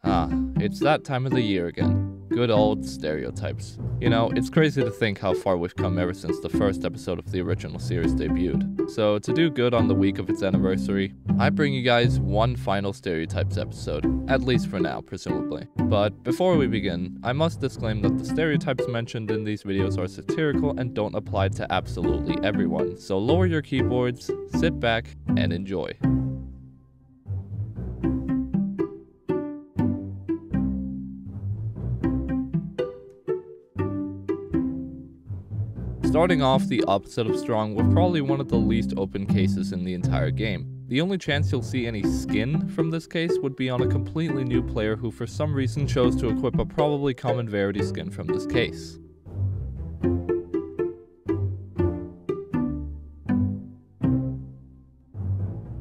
Ah, it's that time of the year again. Good old stereotypes. You know, it's crazy to think how far we've come ever since the first episode of the original series debuted. So to do good on the week of its anniversary, I bring you guys one final stereotypes episode, at least for now, presumably. But before we begin, I must disclaim that the stereotypes mentioned in these videos are satirical and don't apply to absolutely everyone, so lower your keyboards, sit back, and enjoy. Starting off the opposite of strong with probably one of the least open cases in the entire game. The only chance you'll see any skin from this case would be on a completely new player who for some reason chose to equip a probably common rarity skin from this case.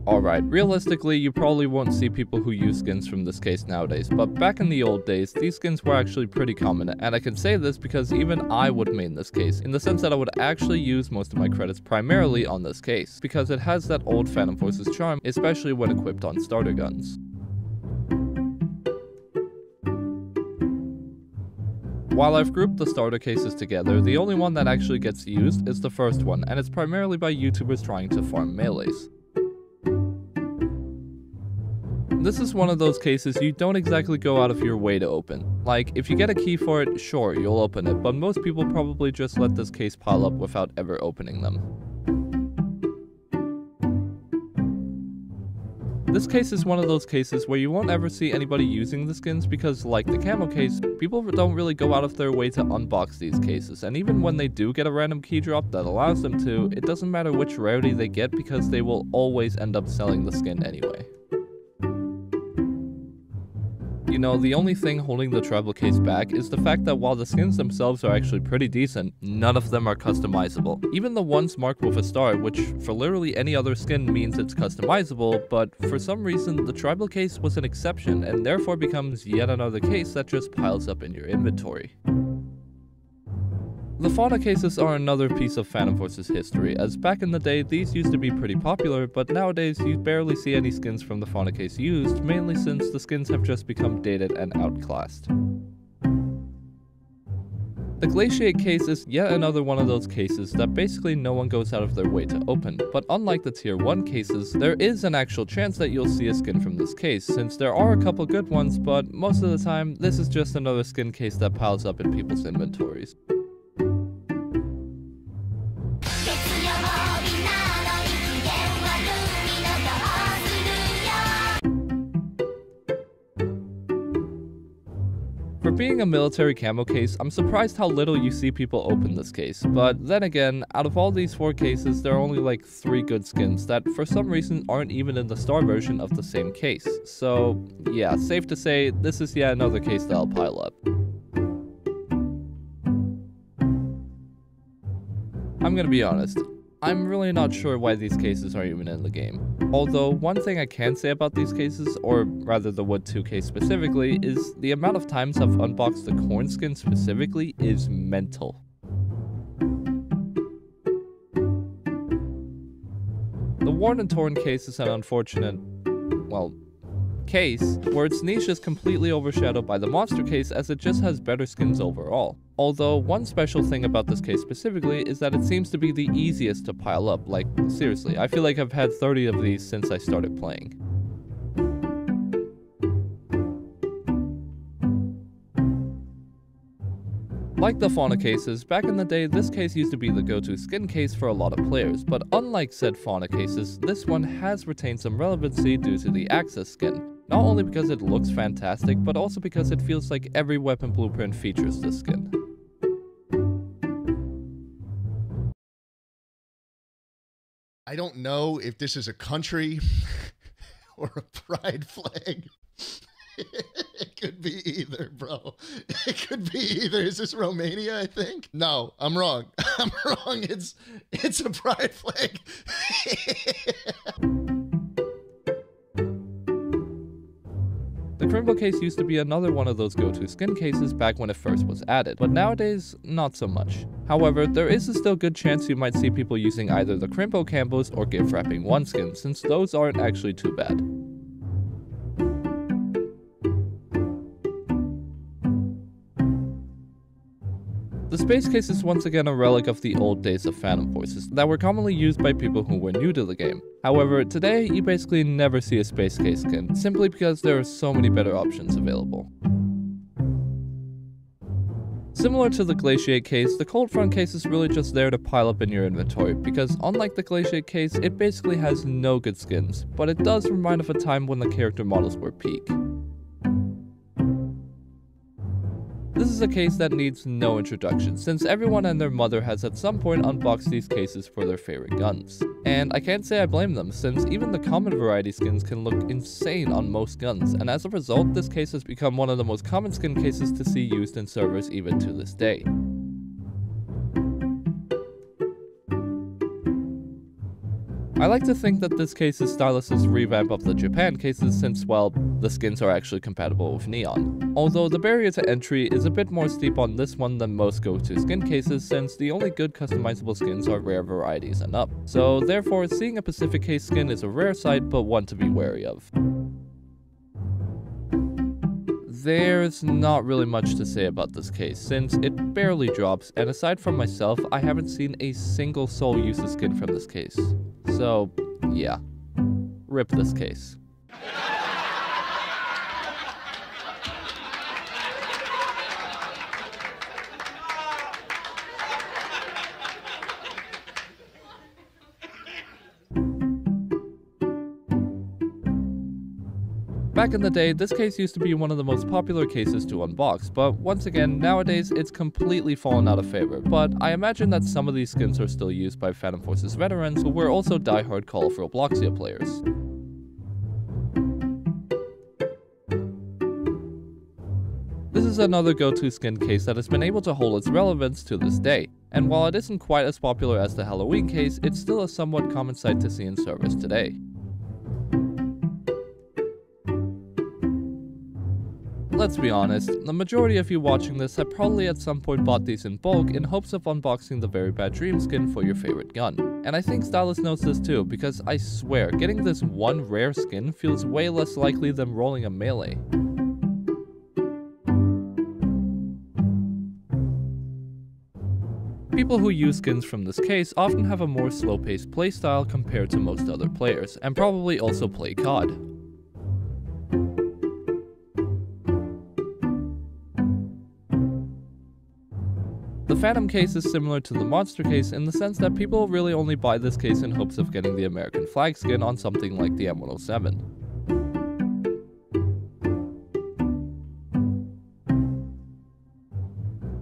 Alright, realistically, you probably won't see people who use skins from this case nowadays, but back in the old days, these skins were actually pretty common, and I can say this because even I would main this case, in the sense that I would actually use most of my credits primarily on this case, because it has that old Phantom Forces charm, especially when equipped on starter guns. While I've grouped the starter cases together, the only one that actually gets used is the first one, and it's primarily by YouTubers trying to farm melees. This is one of those cases you don't exactly go out of your way to open. Like, if you get a key for it, sure, you'll open it, but most people probably just let this case pile up without ever opening them. This case is one of those cases where you won't ever see anybody using the skins because, like the Camo Case, people don't really go out of their way to unbox these cases, and even when they do get a random key drop that allows them to, it doesn't matter which rarity they get because they will always end up selling the skin anyway. You know, the only thing holding the Tribal Case back is the fact that while the skins themselves are actually pretty decent, none of them are customizable. Even the ones marked with a star, which for literally any other skin means it's customizable, but for some reason the Tribal Case was an exception and therefore becomes yet another case that just piles up in your inventory. The Fauna Cases are another piece of Phantom Forces history, as back in the day these used to be pretty popular, but nowadays you barely see any skins from the Fauna Case used, mainly since the skins have just become dated and outclassed. The Glaciate Case is yet another one of those cases that basically no one goes out of their way to open, but unlike the Tier 1 cases, there is an actual chance that you'll see a skin from this case, since there are a couple good ones, but most of the time this is just another skin case that piles up in people's inventories. For being a military camo case, I'm surprised how little you see people open this case, but then again, out of all these 4 cases, there are only like 3 good skins that for some reason aren't even in the star version of the same case. So yeah, safe to say, this is yet another case that'll pile up. I'm gonna be honest, I'm really not sure why these cases are even in the game. Although, one thing I can say about these cases, or rather the Wood 2 case specifically, is the amount of times I've unboxed the corn skin specifically is mental. The Worn and Torn case is an unfortunate, well, case where its niche is completely overshadowed by the Monster case as it just has better skins overall. Although one special thing about this case specifically is that it seems to be the easiest to pile up. Like, seriously, I feel like I've had 30 of these since I started playing. Like the Fauna cases, back in the day this case used to be the go-to skin case for a lot of players, but unlike said Fauna cases, this one has retained some relevancy due to the Axis skin. Not only because it looks fantastic, but also because it feels like every weapon blueprint features this skin. I don't know if this is a country or a pride flag. It could be either, bro. It could be either. Is this Romania, I think? No, I'm wrong. I'm wrong. It's a pride flag. The Crimbo Case used to be another one of those go-to skin cases back when it first was added, but nowadays, not so much. However, there is a still good chance you might see people using either the Crimbo Cambos or gift wrapping 1 skin, since those aren't actually too bad. The Space Case is once again a relic of the old days of Phantom Forces that were commonly used by people who were new to the game. However, today you basically never see a Space Case skin, simply because there are so many better options available. Similar to the Glaciate Case, the Cold Front Case is really just there to pile up in your inventory, because unlike the Glaciate Case, it basically has no good skins, but it does remind of a time when the character models were peak. This is a case that needs no introduction, since everyone and their mother has at some point unboxed these cases for their favorite guns. And I can't say I blame them, since even the common variety skins can look insane on most guns, and as a result, this case has become one of the most common skin cases to see used in servers even to this day. I like to think that this case is Stylus's revamp of the Japan cases since, well, the skins are actually compatible with Neon. Although the barrier to entry is a bit more steep on this one than most go-to skin cases, since the only good customizable skins are rare varieties and up. So therefore, seeing a Pacific Case skin is a rare sight, but one to be wary of. There's not really much to say about this case, since it barely drops, and aside from myself, I haven't seen a single soul use a skin from this case. So, yeah. Rip this case. Back in the day, this case used to be one of the most popular cases to unbox, but once again, nowadays it's completely fallen out of favor, but I imagine that some of these skins are still used by Phantom Forces veterans who were also diehard Call of Robloxia players. This is another go-to skin case that has been able to hold its relevance to this day, and while it isn't quite as popular as the Halloween case, it's still a somewhat common sight to see in servers today. Let's be honest, the majority of you watching this have probably at some point bought these in bulk in hopes of unboxing the Very Bad Dream skin for your favorite gun. And I think Stylus knows this too, because I swear, getting this one rare skin feels way less likely than rolling a melee. People who use skins from this case often have a more slow-paced playstyle compared to most other players, and probably also play COD. The Phantom Case is similar to the Monster Case in the sense that people really only buy this case in hopes of getting the American flag skin on something like the M107.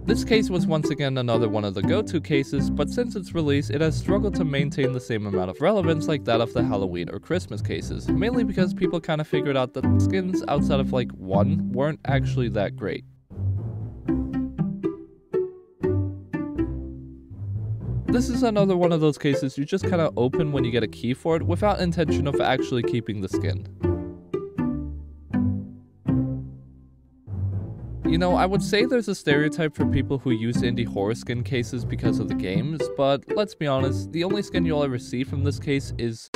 This case was once again another one of the go-to cases, but since its release it has struggled to maintain the same amount of relevance like that of the Halloween or Christmas cases, mainly because people kinda figured out that skins outside of like one weren't actually that great. This is another one of those cases you just kinda open when you get a key for it without intention of actually keeping the skin. You know, I would say there's a stereotype for people who use indie horror skin cases because of the games, but let's be honest, the only skin you'll ever see from this case is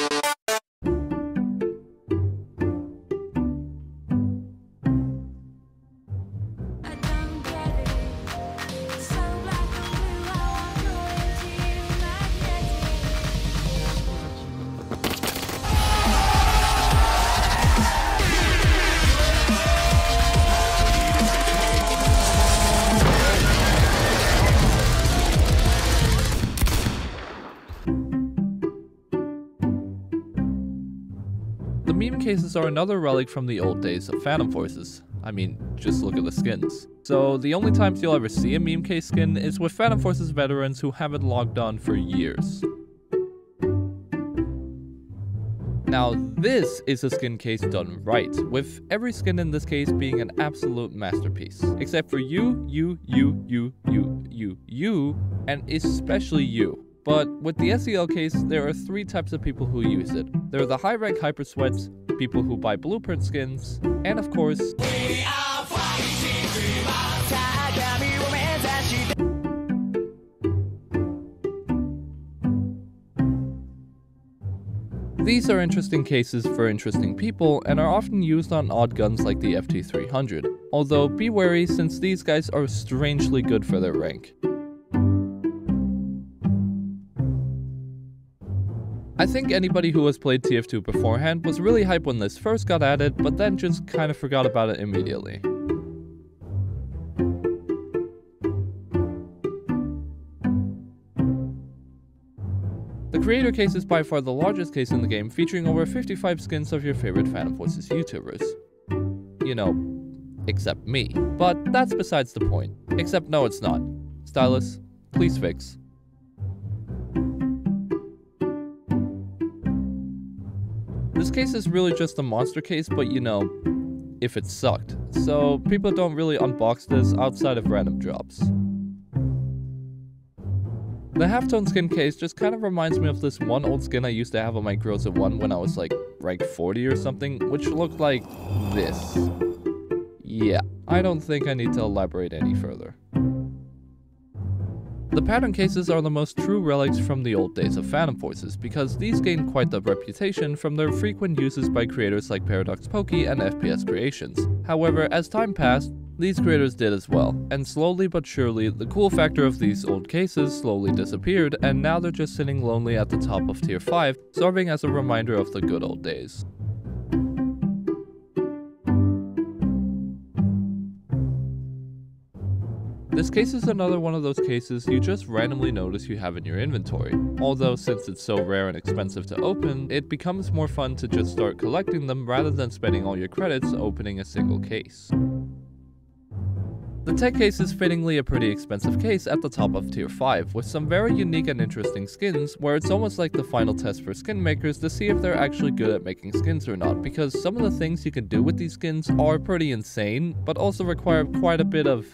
meme cases are another relic from the old days of Phantom Forces. I mean, just look at the skins. So the only times you'll ever see a meme case skin is with Phantom Forces veterans who haven't logged on for years. Now this is a skin case done right, with every skin in this case being an absolute masterpiece. Except for you, and especially you. But with the SCL case, there are three types of people who use it. There are the high-rank hypersweats, people who buy blueprint skins, and of course, these are interesting cases for interesting people and are often used on odd guns like the FT300. Although be wary since these guys are strangely good for their rank. I think anybody who has played TF2 beforehand was really hyped when this first got added, but then just kind of forgot about it immediately. The Creator Case is by far the largest case in the game, featuring over 55 skins of your favorite Phantom Voices YouTubers. You know, except me. But that's besides the point. Except no, it's not. Stylus, please fix. This case is really just a monster case, but you know, if it sucked. So people don't really unbox this outside of random drops. The Halftone Skin Case just kind of reminds me of this one old skin I used to have on my Groza 1 when I was like rank 40 or something, which looked like this. Yeah, I don't think I need to elaborate any further. The pattern cases are the most true relics from the old days of Phantom Voices, because these gained quite the reputation from their frequent uses by creators like Paradox Pokey and FPS Creations. However, as time passed, these creators did as well, and slowly but surely, the cool factor of these old cases slowly disappeared, and now they're just sitting lonely at the top of tier 5, serving as a reminder of the good old days. This case is another one of those cases you just randomly notice you have in your inventory. Although since it's so rare and expensive to open, it becomes more fun to just start collecting them rather than spending all your credits opening a single case. The Tech Case is fittingly a pretty expensive case at the top of tier 5, with some very unique and interesting skins, where it's almost like the final test for skin makers to see if they're actually good at making skins or not, because some of the things you can do with these skins are pretty insane, but also require quite a bit of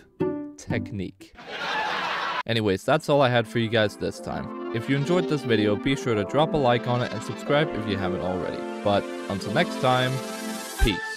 technique. Anyways, that's all I had for you guys this time. If you enjoyed this video, be sure to drop a like on it and subscribe if you haven't already. But until next time, peace.